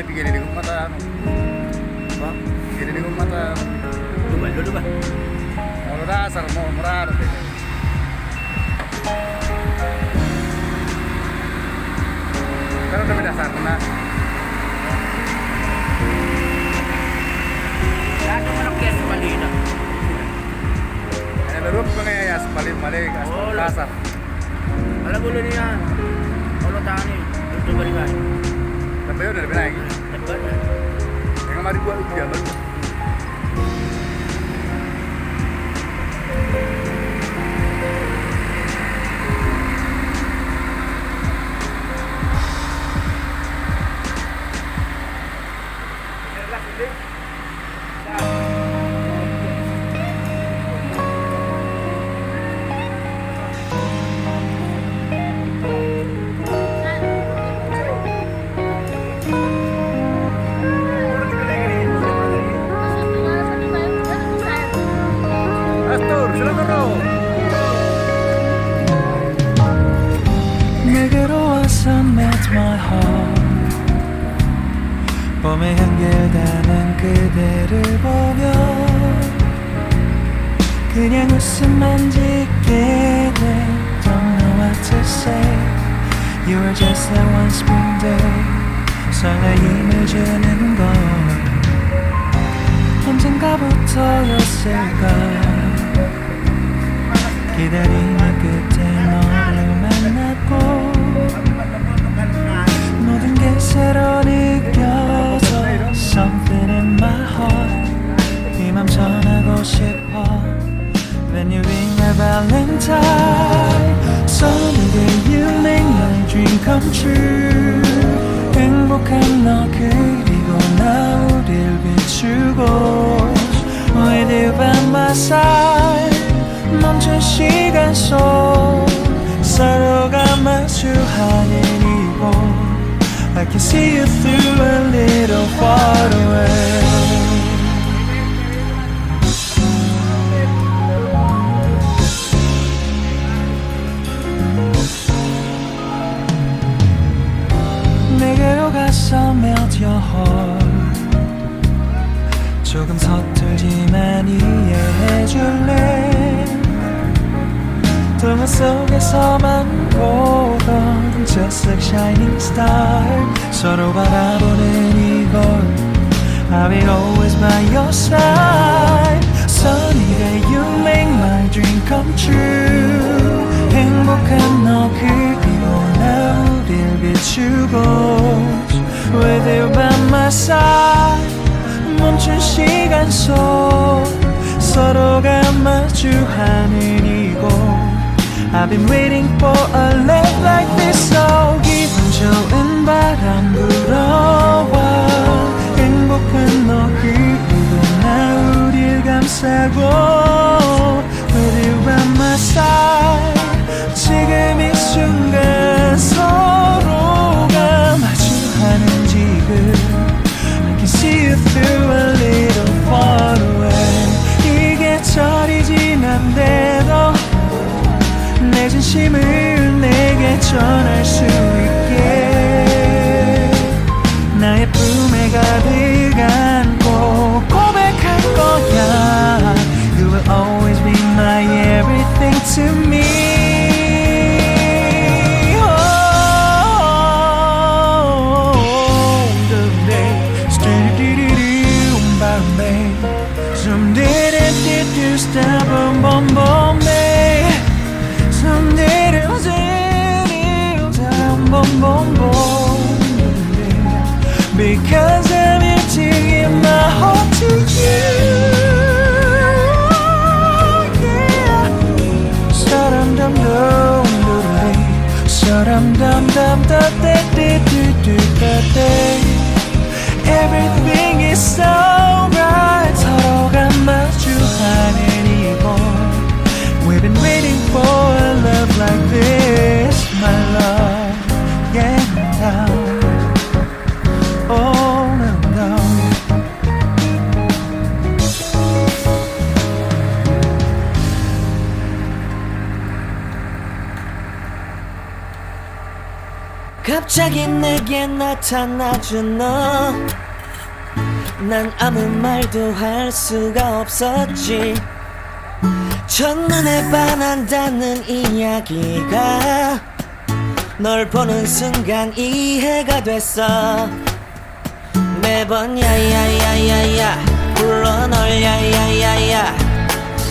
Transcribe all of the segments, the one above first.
Bigyan din kong mata ano. Ba? Bigyan din kong mata. Luba ba? Mau dasar mau murah deh. Kan udah beda sarna. Lagi mo lang kaya malina. Lalu pengayas paling balik kasar. Alam mo niya. Kalau tani, itu balikan. Tapi udah lebih lagi. Yang kemarin gua ujian baru. 내게로 와서 melt my heart 봄에 향기다는 그대를 보며 그냥 웃음만 짓게 돼 Don't know what to say You were just that one spring day 설레임을 주는 걸 언젠가부터였을까 기다림의 끝에 너를 만났고 모든 게 새로 느껴져 Something in my heart 이 맘 전하고 싶어 When you ring my valentine Sunny day you make my dream come true 행복한 너 그리고 나 우릴 비추고 With you by my side 멈춘 시간 속 서로가 마주하는 이곳 I can see you through a little far away 내게로 가서 melt your heart 조금 서툴지만 이해해줄래 동화 속에서만 보던 Just like shining star 서로 바라보는 이곳 I'll be always by your side Sunny day you make my dream come true 행복한 너 그리고 나 우릴 비추고 With you by my side 멈춘 시간 속 서로가 마주하는 이곳 I've been waiting for a love like this So 기분 좋은 바람 불어와 행복한 너 그리고 나 우릴 감싸고 With you by my side 지금 이 순간 서로가 마주하는 지금 I can see you through a little far away 이 계절이 지난데도 내 진심을 내게 전할 수 있게 나의 품에 가득 안고 고백할 거야 You will always be my everything to me Stop, boom, boom, boom, babe. Someday it'll 'cause I'm here to give my heart to you. Yeah. Sa-dum-dum-dum-dum-dum. Sa-dum-dum-dum-dum-dum-dum-dum. Everything is alright. 서로가 마주하는 이곳. We've been waiting for a love like this, my love. Yeah, now. Oh, no, no. 갑자기 내게 나타나준 너. 난 아무 말도 할 수가 없었지. 첫눈에 반한다는 이야기가 널 보는 순간 이해가 됐어. 매번 야야야야야 불러 널 야야야야.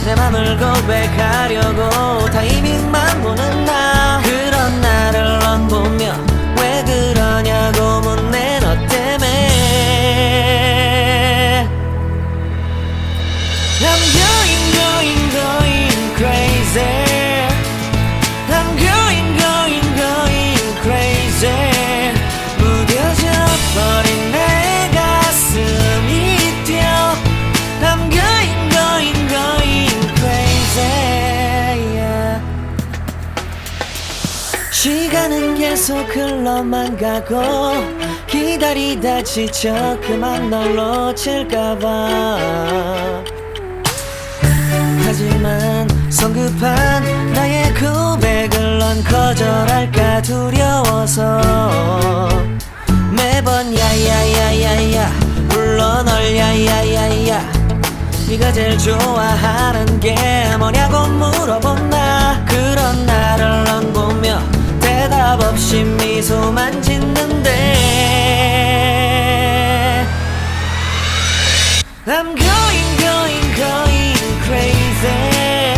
내 맘을 고백하려고 타이밍만 보는 나. 그런 나를 넌 보며 왜 그러냐고 묻네. 너 때문에 I'm going crazy. I'm going crazy. 무뎌져 버린 내 가슴이 뛰어. I'm going crazy. Yeah. 시간은 계속 흘러만 가고 기다리다 지쳐 그만 널 놓칠까봐. 하지만 성급한 나의 고백을 넌 거절할까 두려워서 매번 야야야야야 불러 널 야야야야. 네가 제일 좋아하는 게 뭐냐고 물어본 나. 그런 나를 넌 보며 대답 없이 미소만 짓는데 I'm going crazy.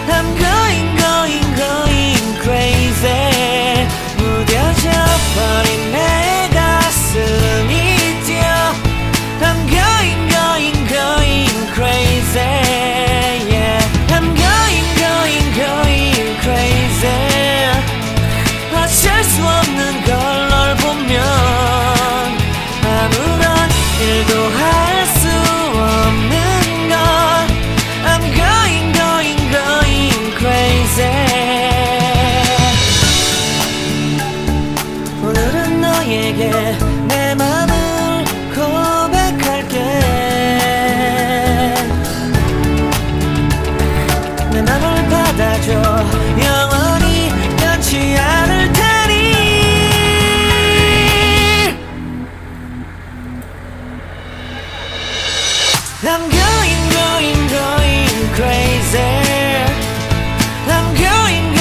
I'm going crazy. 무뎌져 버린 내 가슴이 뛰어. I'm going crazy. Yeah. I'm going crazy. 어쩔 수 없는 걸 널 보면 아무런 일도 할 수 없는 걸. I'm going crazy. 오늘은 너에게 내 맘을 고백할게. 내 맘을 받아줘. 영원히 변치 않을 테니. I'm going crazy. I'm going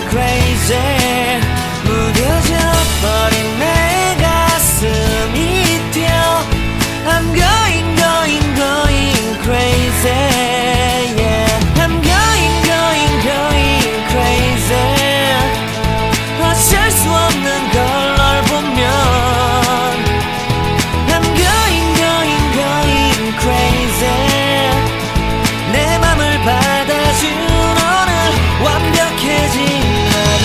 crazy. 무뎌져 버린 내 가슴이 뛰어. I'm going crazy. Yeah. I'm going crazy. 어쩔 수 없는 걸 널 보면 I'm going crazy. 내 맘을 받아준 오늘 완벽해진 하루.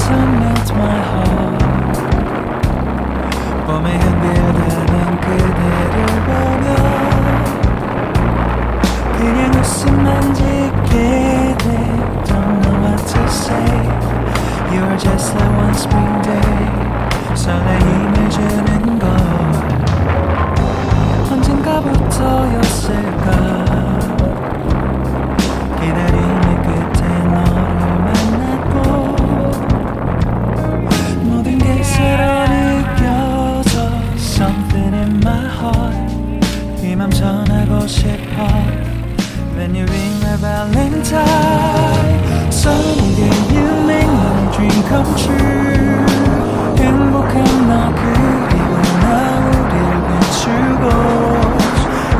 so melt my heart 봄에 흔들리는 그대를 보며 그냥 웃음만 짓게 돼 Don't know what to say You are just like one spring day 설레임을 주는 걸 언젠가부터였을까 기다림의 끝에 너를 만났고 모든 게 새로 느껴져 Something in my heart 이 맘 전하고 싶어 When you ring my valentine Someday you make my dream come true 행복한 너 그리고 나 우릴 비추고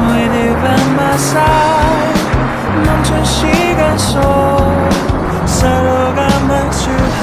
With you by my side 멈춘 시간 속 서로가 맞추고